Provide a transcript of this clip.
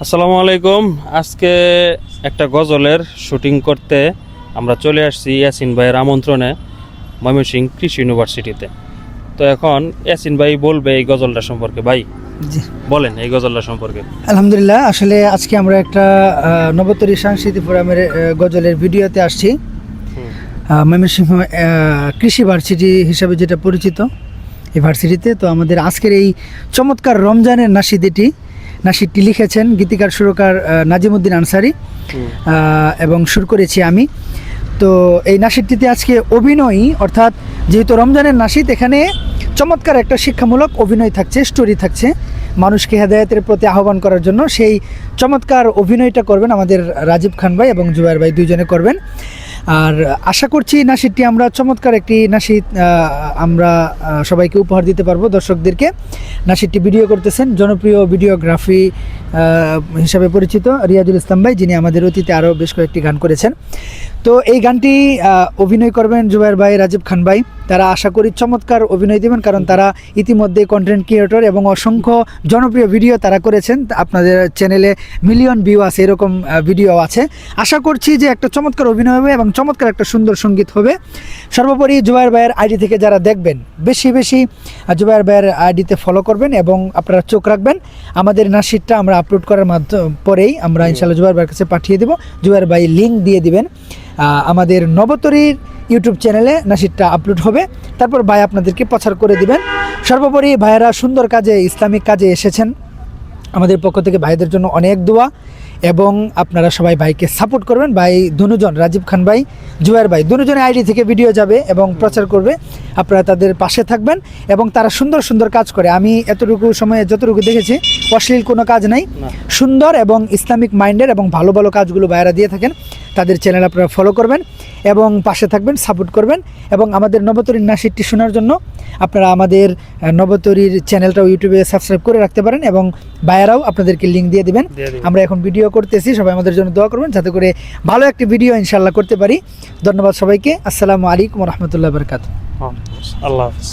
আসসালামু আলাইকুম। আজকে একটা গজলের শুটিং করতে আমরা চলে আসছি ইয়াসিন ভাইয়ের আমন্ত্রণে ময়মনসিংহ কৃষি ইউনিভার্সিটিতে। তো এখন ইয়াসিন ভাই বলবে এই গজলটা সম্পর্কে। ভাই জি, বলেন এই গজলটা সম্পর্কে। আলহামদুলিল্লাহ। আসলে আজকে আমরা একটা নবতরী সাংস্কৃতিক ফোরামের গজলের ভিডিওতে আসছি। ময়মনসিংহ কৃষি ভার্সিটি হিসাবে যেটা পরিচিত, এই ভার্সিটিতে। তো আমাদের আজকের এই চমৎকার রমজানের নাশিদটি লিখেছেন গীতিকার সুরকার নাজিমুদ্দিন আনসারি, এবং সুর করেছি আমি। তো এই নাশিদটিতে আজকে অভিনয়, অর্থাৎ যেহেতু রমজানের নাশিদ, এখানে চমৎকার একটা শিক্ষামূলক অভিনয় থাকছে, স্টোরি থাকছে, মানুষকে হেদায়েতের প্রতি আহ্বান করার জন্য। সেই চমৎকার অভিনয়টা করবেন আমাদের রাজীব খান ভাই এবং জুবায়ের ভাই, দুইজনে করবেন। আর আশা করছি নাশিদটি আমরা চমৎকার একটি নাশিদ আমরা সবাইকে উপহার দিতে পারবো, দর্শকদেরকে। নাশিদটি ভিডিও করতেছেন জনপ্রিয় ভিডিওগ্রাফি হিসাবে পরিচিত রিয়াজুল ইসলাম ভাই, যিনি আমাদের অতীতে আরও বেশ কয়েকটি গান করেছেন। তো এই গানটি অভিনয় করবেন জুবায়ের ভাই, রাজীব খান ভাই। তারা আশা করি চমৎকার অভিনয় দেবেন, কারণ তারা ইতিমধ্যে কন্টেন্ট ক্রিয়েটর এবং অসংখ্য জনপ্রিয় ভিডিও তারা করেছেন। আপনাদের চ্যানেলে মিলিয়ন ভিউ আছে, এরকম ভিডিও আছে। আশা করছি যে একটা চমৎকার অভিনয় হবে এবং চমৎকার একটা সুন্দর সঙ্গীত হবে। সর্বোপরি জুবায়ের ভাইয়ের আইডি থেকে যারা দেখবেন, বেশি বেশি জুবায়ের ভাইয়ের আইডিতে ফলো করবেন এবং আপনারা চোখ রাখবেন। আমাদের নাশিদটা আমরা আপলোড করার পরেই আমরা ইনশাআল্লাহ জুবায়ের ভাইয়ের কাছে পাঠিয়ে দেবো। জুবায়ের ভাই লিঙ্ক দিয়ে দিবেন। আমাদের নবতরীর ইউটিউব চ্যানেলে নাশিদটা আপলোড হবে, তারপর ভাই আপনাদেরকে প্রচার করে দিবেন। সর্বোপরি ভাইয়েরা সুন্দর কাজে, ইসলামিক কাজে এসেছেন। আমাদের পক্ষ থেকে ভাইদের জন্য অনেক দোয়া, এবং আপনারা সবাই ভাইকে সাপোর্ট করবেন। ভাই দুজন, রাজীব খান ভাই, জুবায়ের ভাই, দুজনের আইডি থেকে ভিডিও যাবে এবং প্রচার করবে। আপনারা তাদের পাশে থাকবেন, এবং তারা সুন্দর সুন্দর কাজ করে। আমি এতটুকু সময়ে যতটুকু দেখেছি, অশ্লীল কোনো কাজ নাই, সুন্দর এবং ইসলামিক মাইন্ডের এবং ভালো ভালো কাজগুলো ভাইয়েরা দিয়ে থাকেন। তাদের চ্যানেল আপনারা ফলো করবেন এবং পাশে থাকবেন, সাপোর্ট করবেন। এবং আমাদের নবতরীর নাশিদটি শোনার জন্য আপনারা আমাদের নবতরীর চ্যানেলটাও ইউটিউবে সাবস্ক্রাইব করে রাখতে পারেন, এবং ভাইয়েরাও আপনাদেরকে লিঙ্ক দিয়ে দিবেন। আমরা এখন ভিডিও করতেছি, সবাই আমাদের জন্য দোয়া করবেন যাতে করে ভালো একটি ভিডিও ইনশাআল্লাহ করতে পারি। ধন্যবাদ সবাইকে। আসসালামু আলাইকুম ওয়া রাহমাতুল্লাহি ওয়া বারাকাতুহু। আল্লাহ হাফেজ।